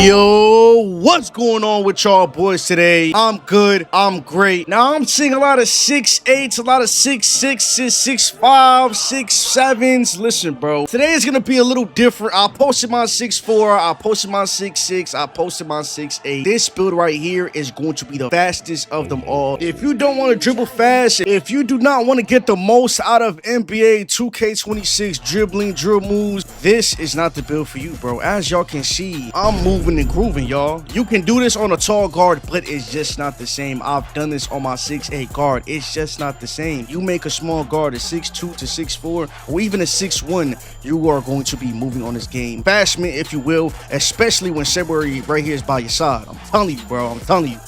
Yo, what's going on with y'all boys today? I'm good, I'm great. Now I'm seeing a lot of 6'8", a lot of 6'6", 6'5", 6'7". Listen, bro, today is gonna be a little different. I posted my 6'4", I posted my 6'6", I posted my 6'8". This build right here is going to be the fastest of them all. If you don't want to dribble fast, if you do not want to get the most out of NBA 2K26 dribbling drill moves, this is not the build for you, bro. As y'all can see, I'm moving and grooving, y'all. You can do this on a tall guard, but it's just not the same. I've done this on my 6'8" guard. It's just not the same. You make a small guard a 6'2" to 6'4", or even a 6'1", you are going to be moving on this game fastman, if you will, especially when February right here is by your side. I'm telling you, bro. I'm telling you.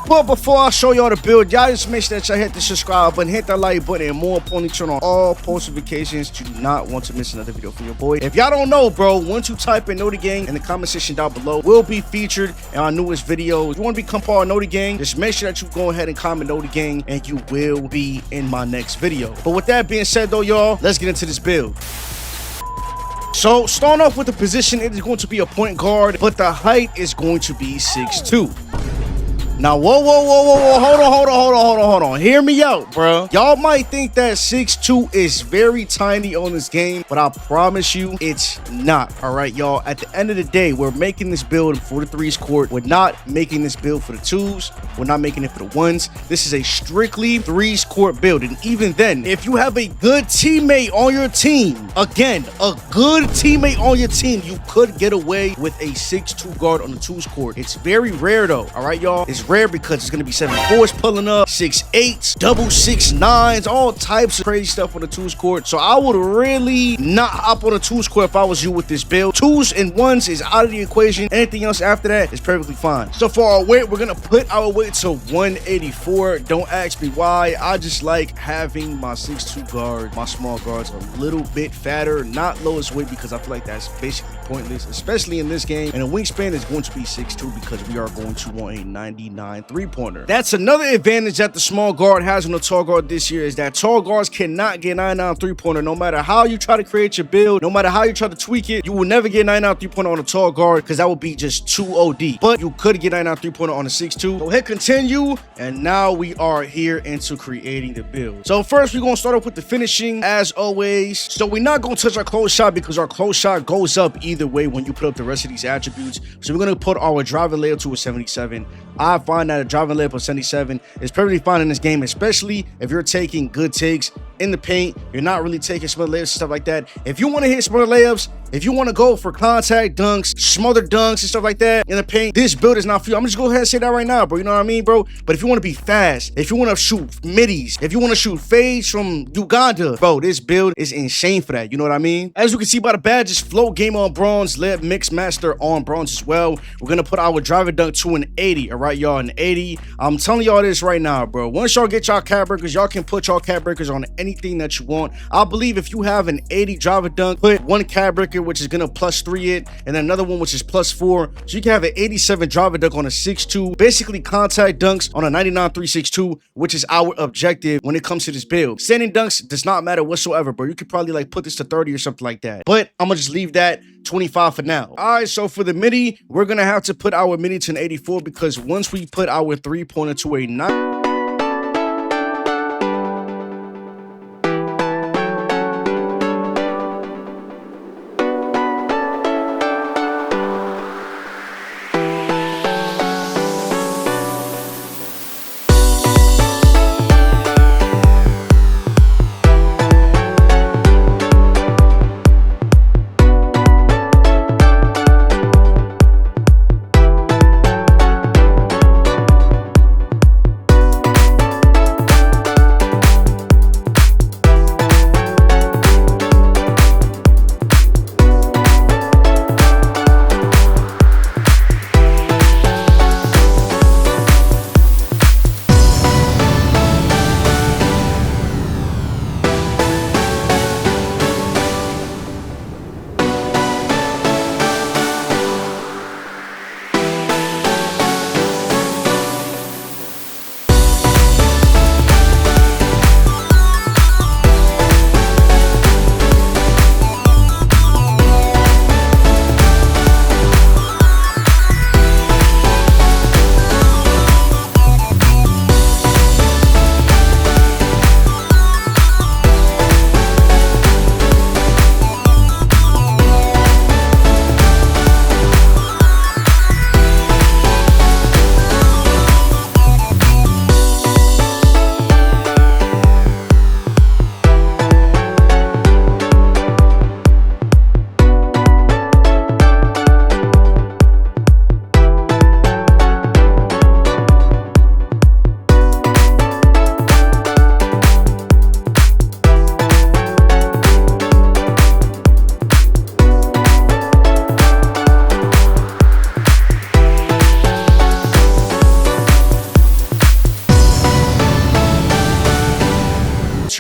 But before I show y'all the build, y'all just make sure that y'all hit the subscribe button, hit that like button, and more importantly, turn on all post notifications to not want to miss another video from your boy. If y'all don't know, bro, once you type in Know the Gang in the comment section down below, will be featured in our newest video. If you want to become part of Know the Gang, just make sure that you go ahead and comment Know the Gang, and you will be in my next video. But with that being said, though, y'all, let's get into this build. So, starting off with the position, it is going to be a point guard, but the height is going to be 6'2". Now, whoa, hold on. Hear me out, bro. Y'all might think that 6'2" is very tiny on this game, but I promise you, it's not. All right, y'all. At the end of the day, we're making this build for the threes court. We're not making this build for the twos. We're not making it for the ones. This is a strictly threes court build. And even then, if you have a good teammate on your team, again, a good teammate on your team, you could get away with a 6'2" guard on the twos court. It's very rare, though. All right, y'all. It's rare because it's going to be 7'4s pulling up, 6'8s, double 6'9s, all types of crazy stuff on the twos court. So I would really not hop on a twos court if I was you with this build. Twos and ones is out of the equation. Anything else after that is perfectly fine. So for our weight, we're going to put our weight to 184. Don't ask me why. I just like having my 6'2 guard, my small guards a little bit fatter, not lowest weight, because I feel like that's basically pointless, especially in this game. And the wingspan is going to be 6'2" because we are going to want a 99 three-pointer. That's another advantage that the small guard has on the tall guard this year, is that tall guards cannot get 99 three-pointer. No matter how you try to create your build, no matter how you try to tweak it, you will never get 99 three-pointer on a tall guard, because that would be just too OD. But you could get 99 three-pointer on a 6'2". So hit continue, and now we are here into creating the build. So first, we're going to start off with the finishing, as always. So we're not going to touch our close shot, because our close shot goes up either way when you put up the rest of these attributes. So we're going to put our driving layup to a 77. I find that a driving layup of 77 is perfectly fine in this game, especially if you're taking good takes in the paint. You're not really taking smothered layups and stuff like that. If you want to hit smothered layups, if you want to go for contact dunks, smothered dunks and stuff like that in the paint, this build is not for you. I'm just going to go ahead and say that right now, bro. You know what I mean, bro? But if you want to be fast, if you want to shoot middies, if you want to shoot fades from Uganda, bro, this build is insane for that. You know what I mean? As you can see by the badges, float game on bronze, layup mix master on bronze as well. We're going to put our driver dunk to an 80. All right, y'all, an 80. I'm telling y'all this right now, bro. Once y'all get y'all cat breakers, y'all can put y'all cat breakers on anything that you want. I believe if you have an 80 driver dunk, put one cat breaker, which is gonna +3 it, and then another one which is +4. So you can have an 87 driver dunk on a 6'2". Basically contact dunks on a 99 362, which is our objective when it comes to this build. Standing dunks does not matter whatsoever, bro. You could probably like put this to 30 or something like that. But I'm gonna just leave that 25 for now. All right, so for the midi, we're gonna have to put our midi to an 84, because once we put our three-pointer to a 9,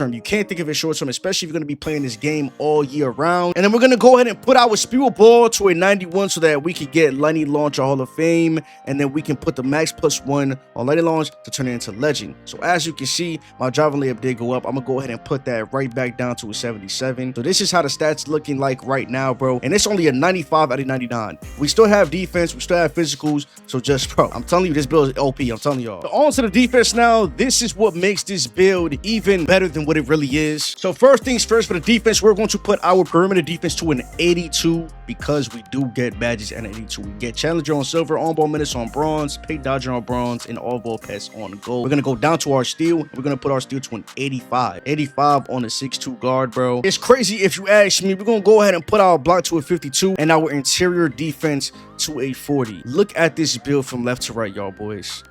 term. You can't think of it short term, especially if you're going to be playing this game all year round. And then we're going to go ahead and put our Speedball ball to a 91 so that we can get Lightning Launcher Hall of Fame. And then we can put the max +1 on Lightning Launch to turn it into Legend. So as you can see, my driving layup did go up. I'm going to go ahead and put that right back down to a 77. So this is how the stats looking like right now, bro. And it's only a 95 out of 99. We still have defense. We still have physicals. So just, bro, I'm telling you, this build is OP. I'm telling y'all. So on to the defense now. This is what makes this build even better than what it really is. So first things first, for the defense, we're going to put our perimeter defense to an 82 because we do get badges at an 82. We get Challenger on silver, on-ball minutes on bronze, paint dodger on bronze, and all-ball pass on gold. We're going to go down to our steal. We're going to put our steal to an 85. 85 on a 6'2 guard, bro. It's crazy if you ask me. We're going to go ahead and put our block to a 52 and our interior defense to a 40. Look at this build from left to right, y'all boys.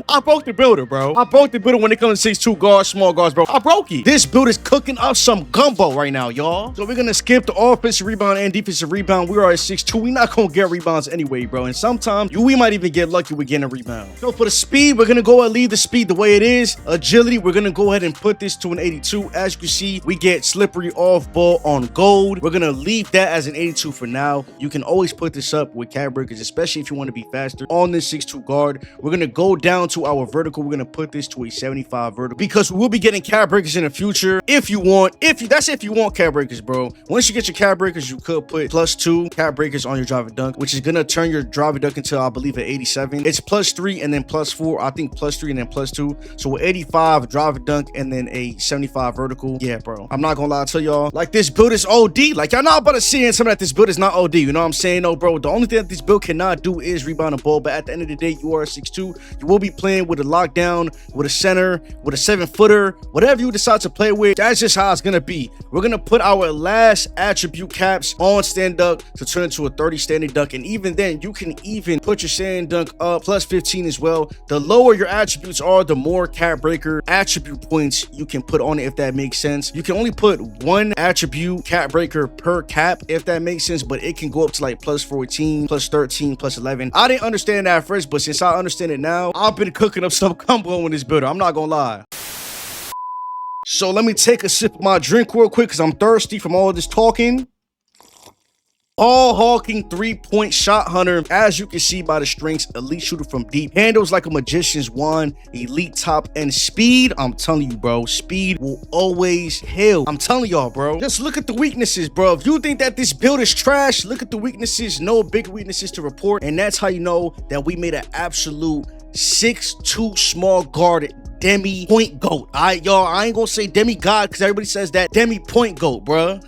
I broke the builder, bro. I broke the builder when it comes to 6'2 guards, small guards, bro. I broke it. This build is cooking up some gumbo right now, y'all. So we're going to skip the offensive rebound and defensive rebound. We are at 6'2. We're not going to get rebounds anyway, bro. And sometimes we might even get lucky with getting a rebound. So for the speed, we're going to go and leave the speed the way it is. Agility, we're going to go ahead and put this to an 82. As you can see, we get slippery off ball on gold. We're going to leave that as an 82 for now. You can always put this up with cat breakers, especially if you want to be faster on this 6'2 guard. We're going to go down to our vertical. We're going to put this to a 75 vertical because we will be getting cat breakers in the future if you want. That's if you want cat breakers, bro. Once you get your cat breakers, you could put +2 cat breakers on your drive and dunk, which is going to turn your drive and dunk until I believe at 87. It's +3 and then +4. I think +3 and then +2. So with 85 drive and dunk and then a 75 vertical. Yeah, bro. I'm not going to lie to y'all. Like, this build is OD. Like, y'all not about to see in something that this build is not OD. You know what I'm saying? No, bro. The only thing that this build cannot do is rebound the ball. But at the end of the day, you are a 6'2. You will be playing with a lockdown, with a center, with a 7-footer, whatever you decide to play with. That's just how it's going to be. We're going to put our last attribute caps on stand dunk to turn into a 30 standing dunk. And even then, you can even put your standing dunk up +15 as well. The lower your attributes are, the more cat breaker attribute points you can put on it, if that makes sense. You can only put one attribute cat breaker per cap, if that makes sense, but it can go up to like +14, +13, +11. I didn't understand that at first, but since I understand it now, I've been cooking up some combo in this builder. I'm not gonna lie. So let me take a sip of my drink real quick because I'm thirsty from all of this talking. All hawking 3-point shot hunter. As you can see by the strengths, elite shooter from deep, handles like a magician's wand, elite top end speed. I'm telling you, bro, speed will always heal. I'm telling y'all, bro. Just look at the weaknesses, bro. If you think that this build is trash, look at the weaknesses. No big weaknesses to report, and that's how you know that we made an absolute 6'2 small guard demi point goat. All right, y'all, I ain't gonna say demigod because everybody says that. Demi point goat, bruh.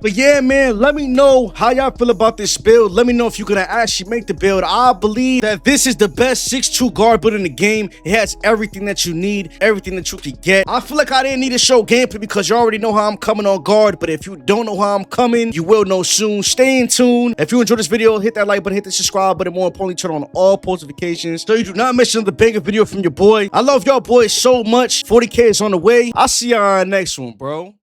But yeah, man, let me know how y'all feel about this build. Let me know if you're gonna actually make the build. I believe that this is the best 6'2 guard build in the game. It has everything that you need, everything that you could get. I feel like I didn't need to show gameplay because you already know how I'm coming on guard. But if you don't know how I'm coming, you will know soon. Stay in tune. If you enjoyed this video, hit that like button, hit the subscribe button, more importantly, turn on all post notifications so you do not miss another banger video from your boy. I love y'all boys so much. 40K is on the way. I'll see y'all on the next one, bro.